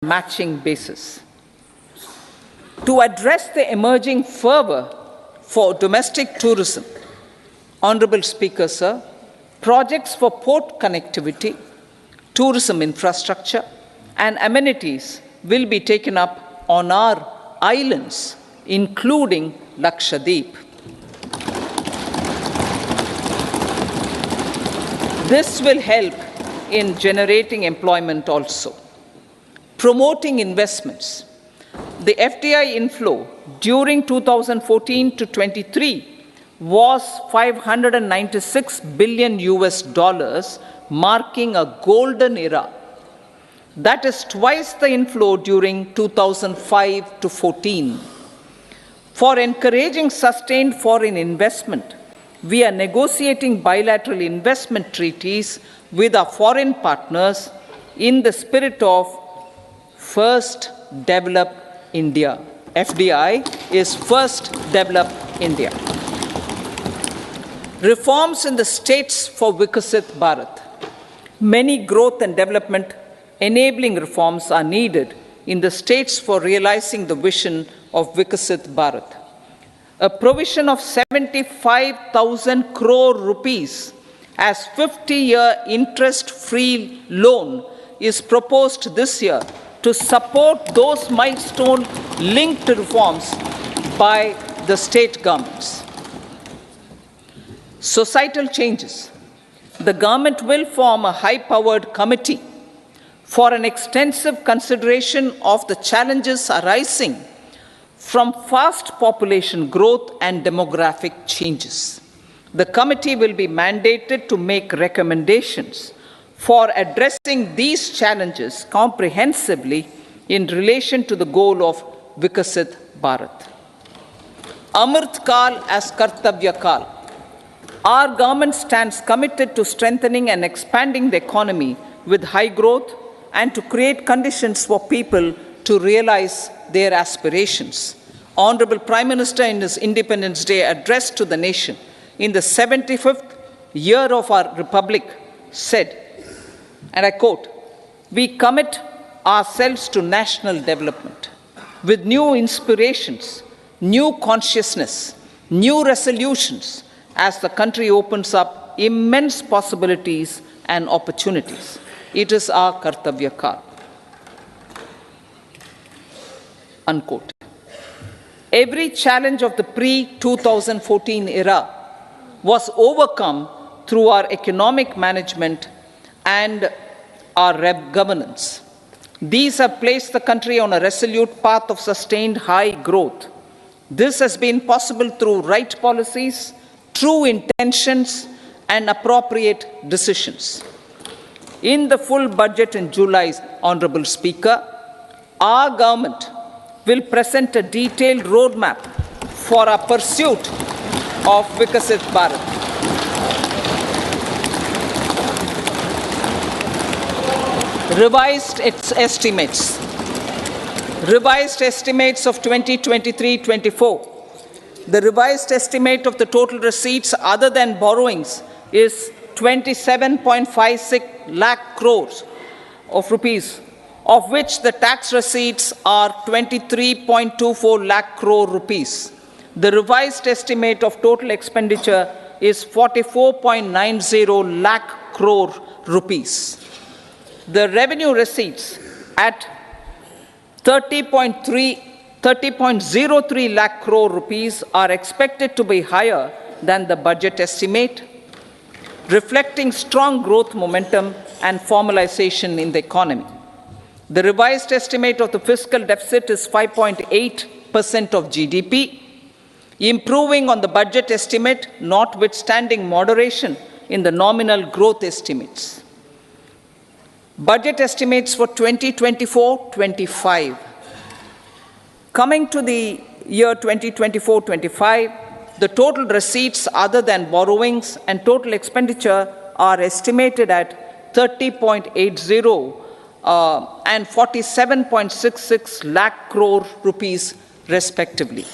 matching basis. To address the emerging fervor for domestic tourism, Honorable Speaker, sir, projects for port connectivity, tourism infrastructure, and amenities will be taken up on our islands, including Lakshadweep. This will help in generating employment also. Promoting investments. The FDI inflow during 2014 to 23 was $596 billion US, marking a golden era. That is twice the inflow during 2005 to 14. For encouraging sustained foreign investment, we are negotiating bilateral investment treaties with our foreign partners in the spirit of First Develop India. FDI is First Develop India. Reforms in the states for Vikasit Bharat. Many growth and development enabling reforms are needed in the states for realizing the vision of Vikasit Bharat. A provision of 75,000 crore rupees as 50-year interest-free loan is proposed this year to support those milestone-linked reforms by the state governments. Societal changes. The government will form a high-powered committee for an extensive consideration of the challenges arising from fast population growth and demographic changes. The committee will be mandated to make recommendations for addressing these challenges comprehensively in relation to the goal of Vikasit Bharat. Amrit Kal as Kartavya Kal. Our government stands committed to strengthening and expanding the economy with high growth and to create conditions for people to realize their aspirations. Honorable Prime Minister, in his Independence Day address to the nation in the 75th year of our Republic, said, and I quote, "We commit ourselves to national development with new inspirations, new consciousness, new resolutions as the country opens up immense possibilities and opportunities. It is our Kartavya Kal." Unquote. Every challenge of the pre-2014 era was overcome through our economic management and our governance. These have placed the country on a resolute path of sustained high growth. This has been possible through right policies, true intentions, and appropriate decisions. In the full budget in July, Honorable Speaker, our government will present a detailed roadmap for our pursuit of Vikasit Bharat. Revised estimates. Revised estimates of 2023-24. The revised estimate of the total receipts other than borrowings is 27.56 lakh crores of rupees, of which the tax receipts are 23.24 lakh crore rupees. The revised estimate of total expenditure is 44.90 lakh crore rupees. The revenue receipts at 30.03 lakh crore rupees are expected to be higher than the budget estimate, reflecting strong growth momentum and formalization in the economy. The revised estimate of the fiscal deficit is 5.8% of GDP, improving on the budget estimate, notwithstanding moderation in the nominal growth estimates. Budget estimates for 2024-25. Coming to the year 2024-25, the total receipts other than borrowings and total expenditure are estimated at 30.80 and 47.66 lakh crore rupees respectively.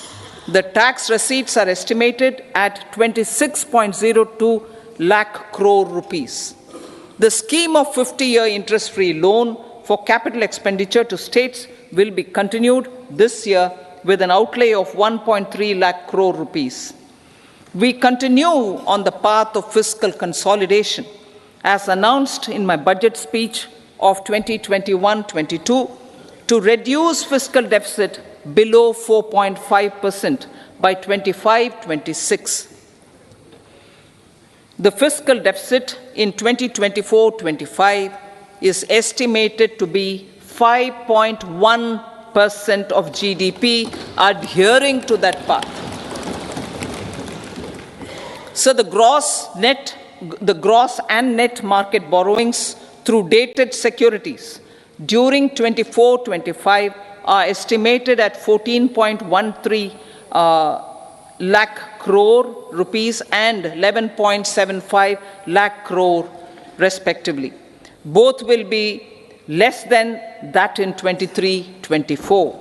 The tax receipts are estimated at 26.02 lakh crore rupees. The scheme of 50-year interest-free loan for capital expenditure to states will be continued this year with an outlay of 1.3 lakh crore rupees. We continue on the path of fiscal consolidation, as announced in my budget speech of 2021-22, to reduce fiscal deficit below 4.5% by 25-26. The fiscal deficit in 2024-25 is estimated to be 5.1% of GDP, adhering to that path. So the gross and net market borrowings through dated securities during 24-25 are estimated at 14.13 lakh crore rupees and 11.75 lakh crore respectively. Both will be less than that in 23-24.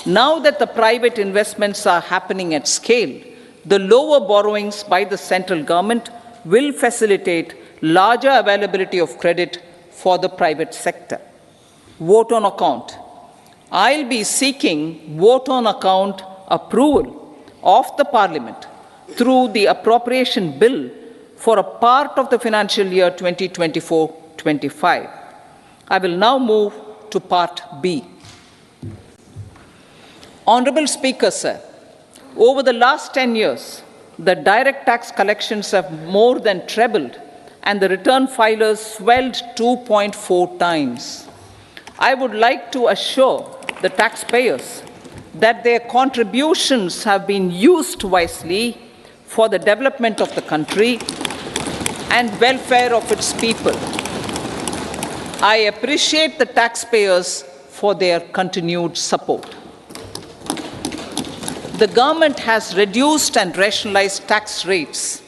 Now that the private investments are happening at scale, the lower borrowings by the central government will facilitate larger availability of credit for the private sector. Vote on account. I'll be seeking vote on account approval of the Parliament through the appropriation bill for a part of the financial year 2024-25. I will now move to Part B. Honourable Speaker, sir, over the last 10 years, the direct tax collections have more than trebled and the return filers swelled 2.4 times. I would like to assure the taxpayers that their contributions have been used wisely for the development of the country and welfare of its people. I appreciate the taxpayers for their continued support. The government has reduced and rationalized tax rates.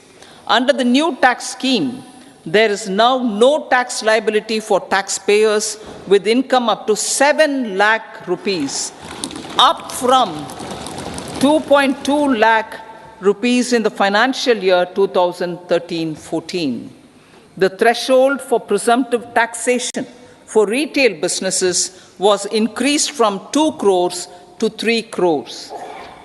Under the new tax scheme, there is now no tax liability for taxpayers with income up to 7 lakh rupees, up from 2.2 lakh rupees in the financial year 2013-14. The threshold for presumptive taxation for retail businesses was increased from 2 crores to 3 crores.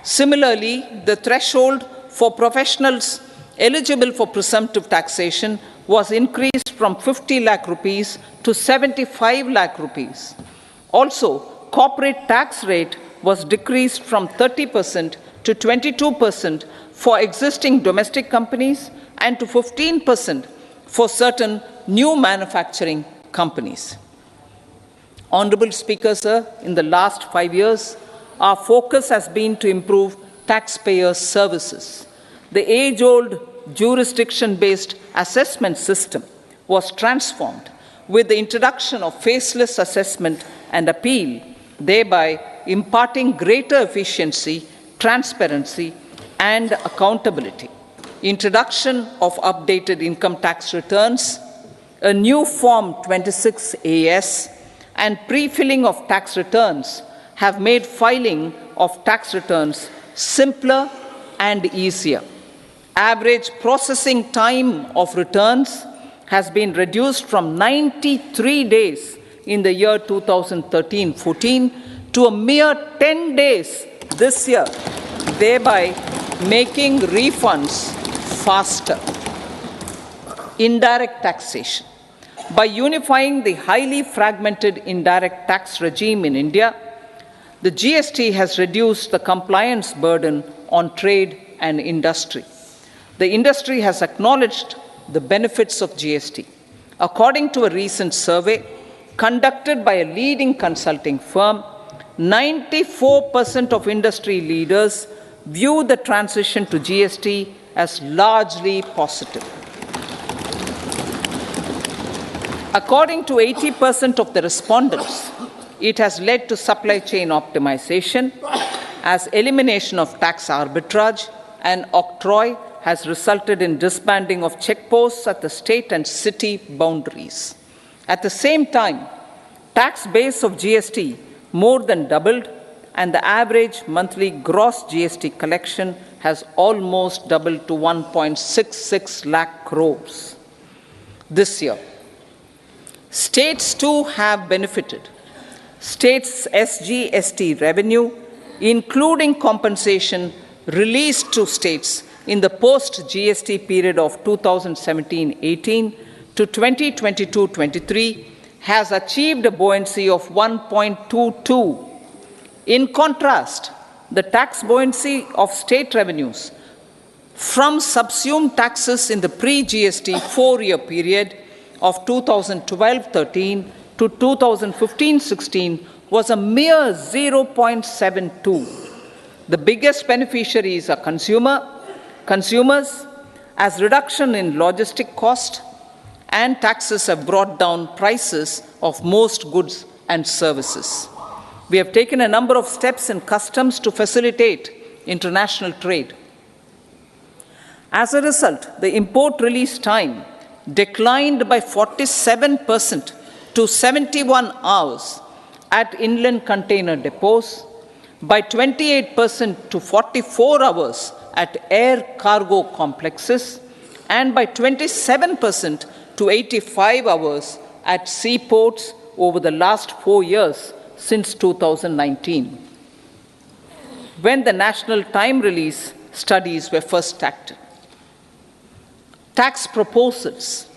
Similarly, the threshold for professionals eligible for presumptive taxation was increased from 50 lakh rupees to 75 lakh rupees. Also, corporate tax rate was decreased from 30% to 22% for existing domestic companies and to 15% for certain new manufacturing companies. Honourable Speaker, sir, in the last 5 years, our focus has been to improve taxpayer services. The age-old jurisdiction-based assessment system was transformed with the introduction of faceless assessment and appeal, thereby imparting greater efficiency, transparency, and accountability. Introduction of updated income tax returns, a new Form 26AS, and pre-filling of tax returns have made filing of tax returns simpler and easier. Average processing time of returns has been reduced from 93 days in the year 2013-14 to a mere 10 days this year, thereby making refunds faster. Indirect taxation. By unifying the highly fragmented indirect tax regime in India, the GST has reduced the compliance burden on trade and industry. The industry has acknowledged the benefits of GST. According to a recent survey conducted by a leading consulting firm, 94% of industry leaders view the transition to GST as largely positive. According to 80% of the respondents, it has led to supply chain optimization, as elimination of tax arbitrage and octroi has resulted in disbanding of checkposts at the state and city boundaries. At the same time, tax base of GST more than doubled, and the average monthly gross GST collection has almost doubled to 1.66 lakh crores this year. States too have benefited. States' SGST revenue, including compensation released to states in the post-GST period of 2017-18 to 2022-23, has achieved a buoyancy of 1.22. In contrast, the tax buoyancy of state revenues from subsumed taxes in the pre-GST four-year period of 2012-13 to 2015-16 was a mere 0.72. The biggest beneficiaries are consumers, as reduction in logistic cost and taxes have brought down prices of most goods and services. We have taken a number of steps in customs to facilitate international trade. As a result, the import release time declined by 47% to 71 hours at inland container depots, by 28% to 44 hours at air cargo complexes, and by 27% to 85 hours at seaports over the last 4 years since 2019, when the national time release studies were first started. Tax proposals.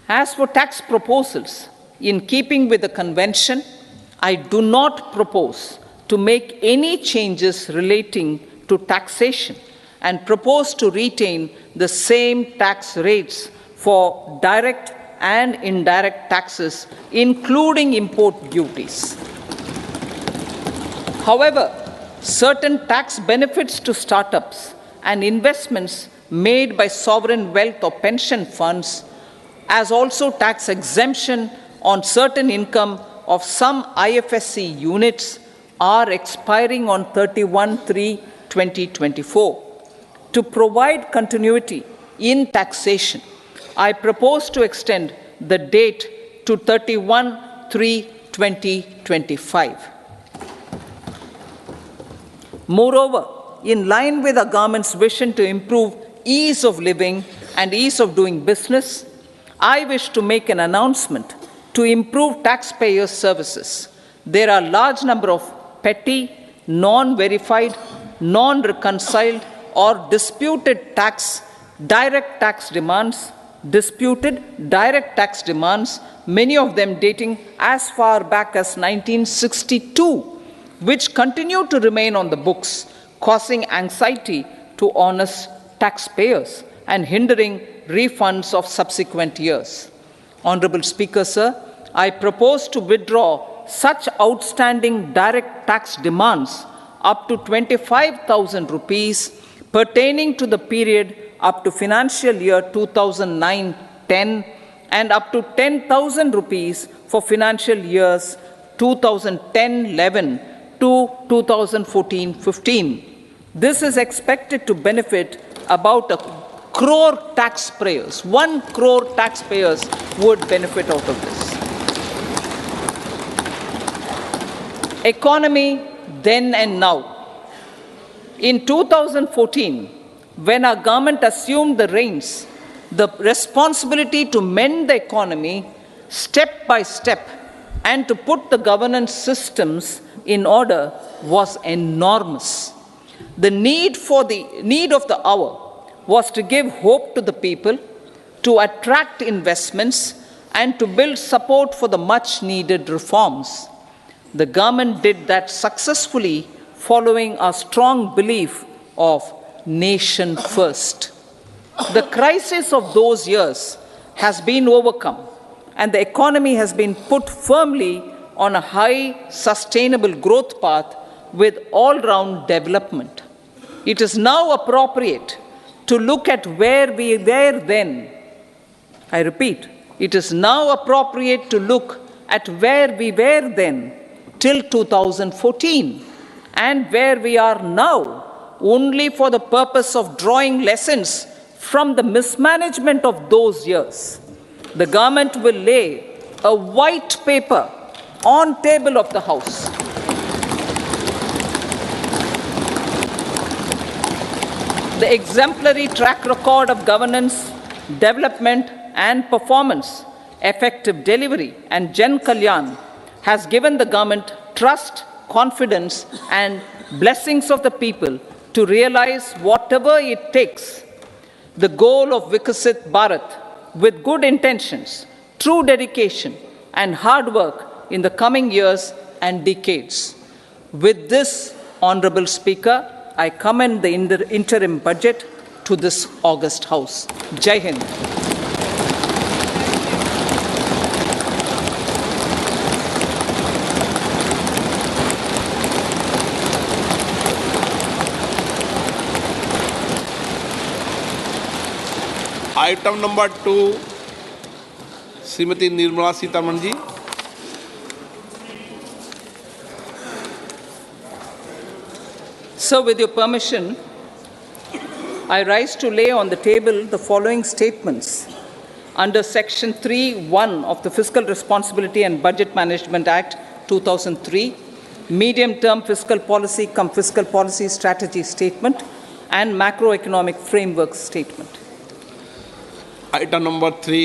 As for tax proposals, in keeping with the convention, I do not propose to make any changes relating to taxation and propose to retain the same tax rates for direct and indirect taxes, including import duties. However, certain tax benefits to startups and investments made by sovereign wealth or pension funds, as also tax exemption on certain income of some IFSC units, are expiring on 31/3/2024. To provide continuity in taxation, I propose to extend the date to 31/3/2025. Moreover, in line with our government's vision to improve ease of living and ease of doing business, I wish to make an announcement to improve taxpayer services. There are a large number of petty, non-verified, non-reconciled, or disputed direct tax demands, many of them dating as far back as 1962, which continue to remain on the books, causing anxiety to honest taxpayers and hindering refunds of subsequent years. Honorable Speaker, sir, I propose to withdraw such outstanding direct tax demands up to 25,000 rupees pertaining to the period up to financial year 2009-10 and up to 10,000 rupees for financial years 2010-11 to 2014-15. This is expected to benefit about 1 crore taxpayers. 1 crore taxpayers would benefit out of this. Economy then and now. In 2014, when our government assumed the reins, the responsibility to mend the economy step by step and to put the governance systems in order was enormous. The need of the hour was to give hope to the people, to attract investments, and to build support for the much-needed reforms. The government did that successfully, following a strong belief of nation first. The crisis of those years has been overcome, and the economy has been put firmly on a high, sustainable growth path with all-round development. It is now appropriate to look at where we were then. I repeat, it is now appropriate to look at where we were then till 2014 and where we are now, only for the purpose of drawing lessons from the mismanagement of those years. The government will lay a white paper on table of the House. The exemplary track record of governance, development, and performance effective delivery, and Jan Kalyan has given the government trust, confidence, and blessings of the people to realize whatever it takes the goal of Vikasit Bharat with good intentions, true dedication, and hard work in the coming years and decades. With this, Honorable Speaker, I commend the interim budget to this august House. Jai Hind. Item number 2 Shrimati Nirmala Sitharaman ji. So, with your permission, I rise to lay on the table the following statements under Section 3(1) of the Fiscal Responsibility and Budget Management Act 2003, Medium-Term Fiscal Policy cum Fiscal Policy Strategy Statement and Macroeconomic Framework Statement. Item number 3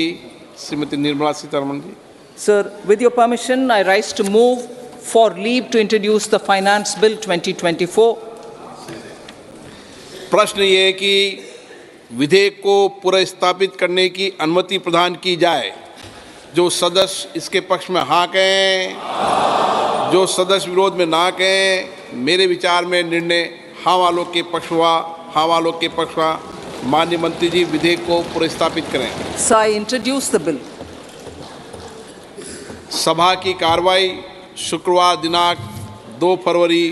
Shrimati Nirmala Sitharaman ji. Sir, with your permission, I rise to move for leave to introduce the Finance Bill 2024. प्रश्न ये है कि विधेयक को पुनर्स्थापित करने की अनुमति प्रदान की जाए। जो सदस्य इसके पक्ष में हाँ कहें, जो सदस्य विरोध में ना कहें। मेरे विचार में निर्णय हाँ वालों के पक्ष हुआ, हाँ वालों के पक्ष हुआ। माननीय मंत्री जी विधेयक को पुनर्स्थापित करें। So I introduce the bill. सभा की कार्रवाई शुक्रवार दिनांक 2 फरवरी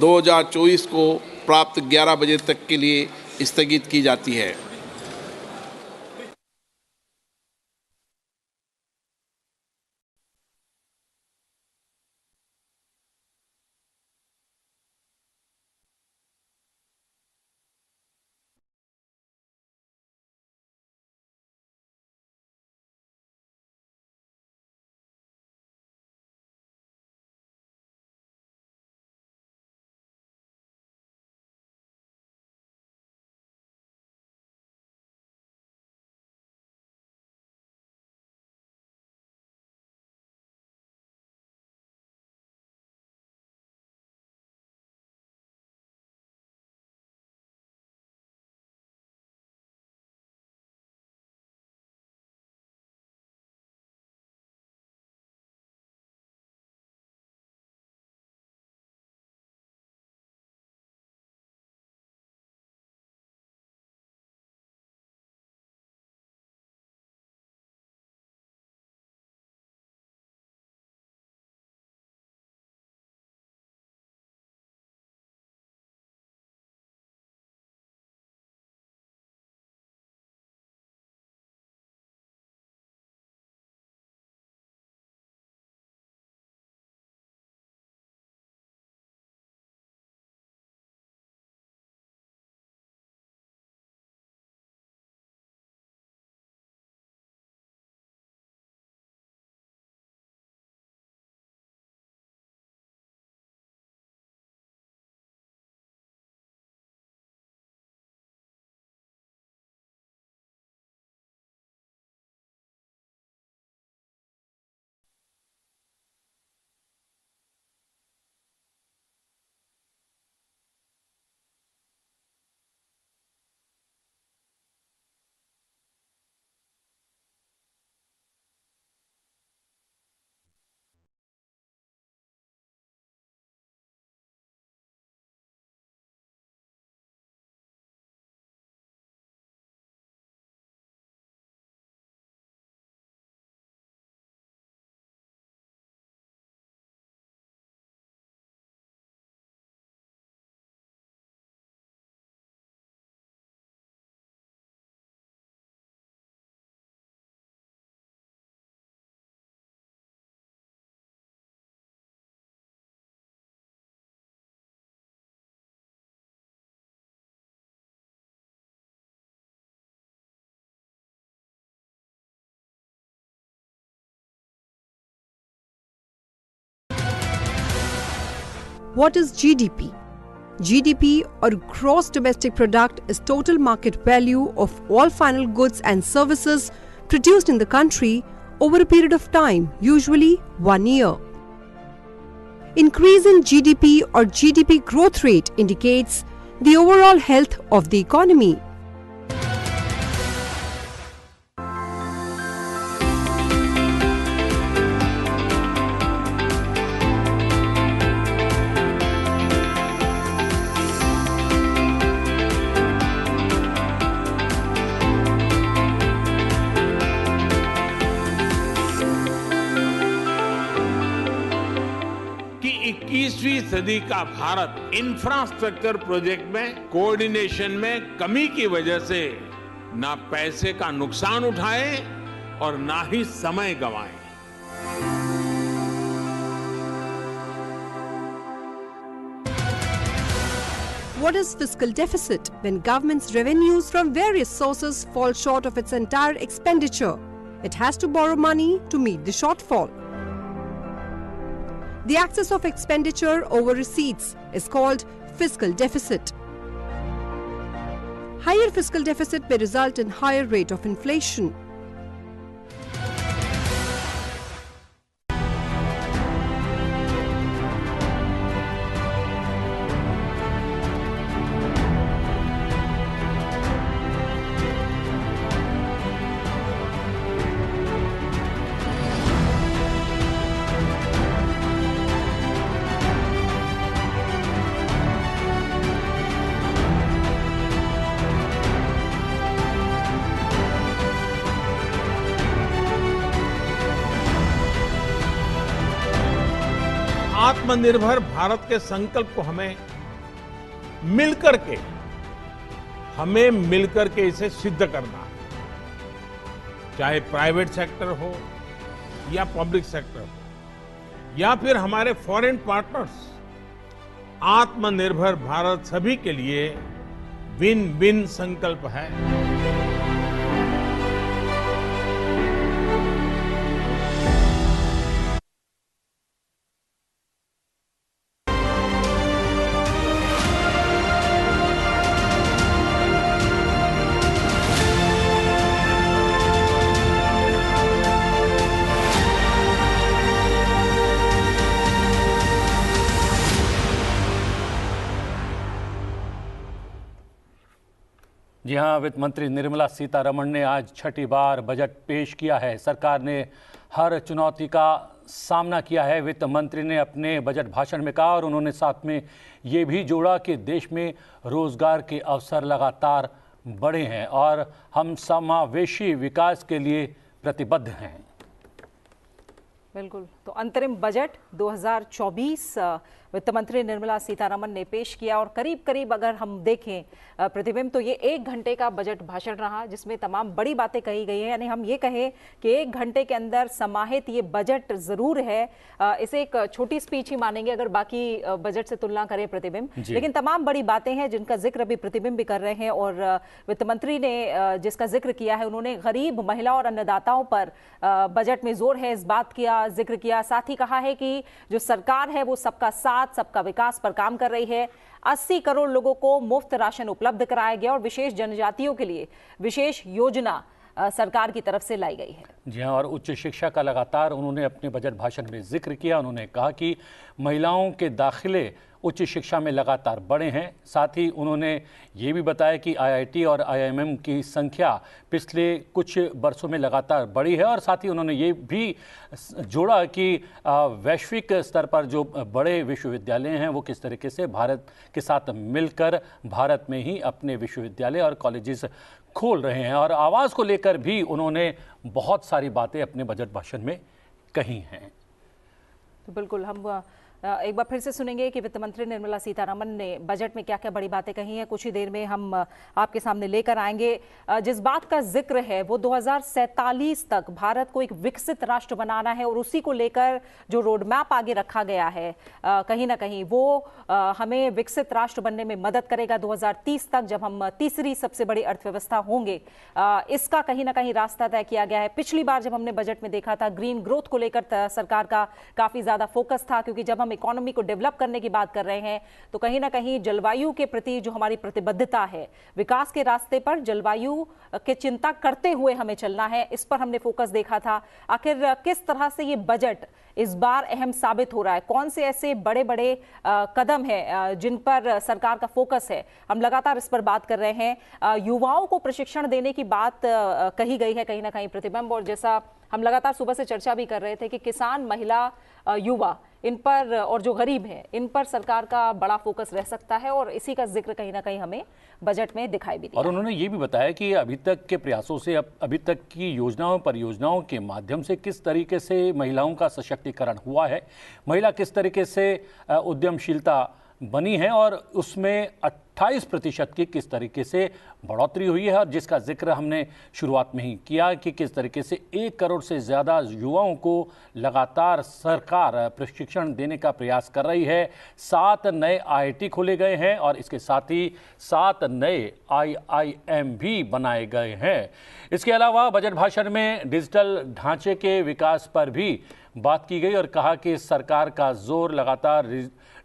2024 को प्राप्त 11 बजे तक के लिए स्थगित की जाती है। What is GDP? GDP, or Gross Domestic Product, is total market value of all final goods and services produced in the country over a period of time, usually 1 year. Increase in GDP or GDP growth rate indicates the overall health of the economy. कि 21वीं सदी का Bharat infrastructure project में coordination में कमी की वजह से ना पैसे का नुकसान उठाए और ना ही समय गंवाए। What is fiscal deficit? When government's revenues from various sources fall short of its entire expenditure, it has to borrow money to meet the shortfall. The excess of expenditure over receipts is called fiscal deficit. Higher fiscal deficit may result in higher rate of inflation. आत्मनिर्भर भारत के संकल्प को हमें मिलकर के इसे सिद्ध करना है, चाहे प्राइवेट सेक्टर हो या पब्लिक सेक्टर हो या फिर हमारे फॉरेन पार्टनर्स। आत्मनिर्भर भारत सभी के लिए विन विन संकल्प है। जी हाँ, वित्त मंत्री निर्मला सीतारमण ने आज छठी बार बजट पेश किया है। सरकार ने हर चुनौती का सामना किया है, वित्त मंत्री ने अपने बजट भाषण में कहा, और उन्होंने साथ में ये भी जोड़ा कि देश में रोजगार के अवसर लगातार बढ़े हैं और हम समावेशी विकास के लिए प्रतिबद्ध हैं। बिल्कुल, तो अंतरिम बजट 2024 वित्त मंत्री निर्मला सीतारमण ने पेश किया और करीब करीब अगर हम देखें प्रतिबिंब तो ये 1 घंटे का बजट भाषण रहा जिसमें तमाम बड़ी बातें कही गई हैं। यानी हम ये कहें कि 1 घंटे के अंदर समाहित ये बजट जरूर है, इसे एक छोटी स्पीच ही मानेंगे अगर बाकी बजट से तुलना करें प्रतिबिंब, लेकिन तमाम बड़ी बातें हैं जिनका जिक्र अभी प्रतिबिंब भी कर रहे हैं। और वित्त मंत्री ने जिसका जिक्र किया है, उन्होंने गरीब, महिला और अन्नदाताओं पर बजट में जोर है इस बात का जिक्र किया। साथ ही कहा है कि जो सरकार है वो सबका साथ, सबका विकास पर काम कर रही है। 80 करोड़ लोगों को मुफ्त राशन उपलब्ध कराया गया और विशेष जनजातियों के लिए विशेष योजना सरकार की तरफ से लाई गई है। जी हाँ, और उच्च शिक्षा का लगातार उन्होंने अपने बजट भाषण में जिक्र किया। उन्होंने कहा कि महिलाओं के दाखिले उच्च शिक्षा में लगातार बढ़े हैं। साथ ही उन्होंने ये भी बताया कि आईआईटी और आईआईएम की संख्या पिछले कुछ वर्षों में लगातार बढ़ी है, और साथ ही उन्होंने ये भी जोड़ा कि वैश्विक स्तर पर जो बड़े विश्वविद्यालय हैं वो किस तरीके से भारत के साथ मिलकर भारत में ही अपने विश्वविद्यालय और कॉलेजेस खोल रहे हैं। और आवास को लेकर भी उन्होंने बहुत सारी बातें अपने बजट भाषण में कही हैं। तो बिल्कुल हम एक बार फिर से सुनेंगे कि वित्त मंत्री निर्मला सीतारमण ने बजट में क्या क्या बड़ी बातें कही हैं। कुछ ही देर में हम आपके सामने लेकर आएंगे। जिस बात का जिक्र है वो 2047 तक भारत को एक विकसित राष्ट्र बनाना है और उसी को लेकर जो रोड मैप आगे रखा गया है कहीं ना कहीं वो हमें विकसित राष्ट्र बनने में मदद करेगा। 2030 तक जब हम तीसरी सबसे बड़ी अर्थव्यवस्था होंगे, इसका कहीं ना कहीं रास्ता तय किया गया है। पिछली बार जब हमने बजट में देखा था ग्रीन ग्रोथ को लेकर सरकार का काफी ज्यादा फोकस था, क्योंकि जब हम हम इकोनॉमी को डेवलप करने की बात कर रहे हैं तो कहीं ना कहीं जलवायु के प्रति जो हमारी प्रतिबद्धता है, विकास के रास्ते पर जलवायु के चिंता करते हुए हमें चलना है, इस पर हमने फोकस देखा था। आखिर किस तरह से ये बजट इस बार अहम साबित हो रहा है, कौन से ऐसे बड़े बड़े कदम हैं जिन पर सरकार का फोकस है, हम लगातार इस पर बात कर रहे हैं। युवाओं को प्रशिक्षण देने की बात कही गई है कहीं ना कहीं प्रतिबिंब, और जैसा हम लगातार सुबह से चर्चा भी कर रहे थे कि किसान, महिला, युवा, इन पर और जो गरीब हैं इन पर सरकार का बड़ा फोकस रह सकता है, और इसी का जिक्र कहीं ना कहीं हमें बजट में दिखाई भी दिया। और उन्होंने ये भी बताया कि अभी तक के प्रयासों से अभी तक की योजनाओं परियोजनाओं के माध्यम से किस तरीके से महिलाओं का सशक्तिकरण हुआ है, महिला किस तरीके से उद्यमशीलता बनी है और उसमें 28% की किस तरीके से बढ़ोतरी हुई है, और जिसका जिक्र हमने शुरुआत में ही किया कि किस तरीके से 1 करोड़ से ज़्यादा युवाओं को लगातार सरकार प्रशिक्षण देने का प्रयास कर रही है। 7 नए IIT खोले गए हैं और इसके साथ ही 7 नए IIM भी बनाए गए हैं। इसके अलावा बजट भाषण में डिजिटल ढांचे के विकास पर भी बात की गई और कहा कि सरकार का जोर लगातार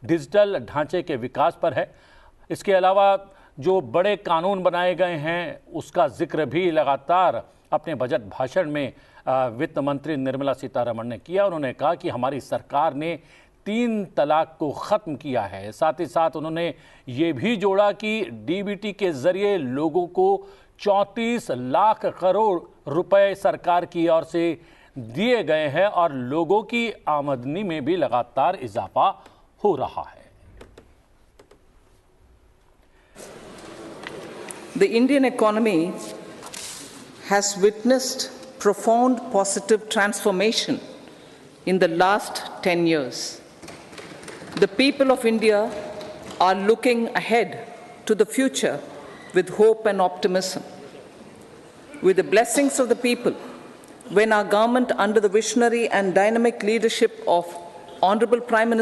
डिजिटल ढांचे के विकास पर है। इसके अलावा जो बड़े कानून बनाए गए हैं उसका जिक्र भी लगातार अपने बजट भाषण में वित्त मंत्री निर्मला सीतारमण ने किया। उन्होंने कहा कि हमारी सरकार ने 3 तलाक को ख़त्म किया है। साथ ही साथ उन्होंने ये भी जोड़ा कि DBT के ज़रिए लोगों को 34 लाख करोड़ रुपए सरकार की ओर से दिए गए हैं और लोगों की आमदनी में भी लगातार इजाफा हो रहा है। The Indian economy has witnessed profound positive transformation in the last 10 years. The people of India are looking ahead to the future with hope and optimism. With the blessings of the people, when our government, under the visionary and dynamic leadership of Honorable Prime Minister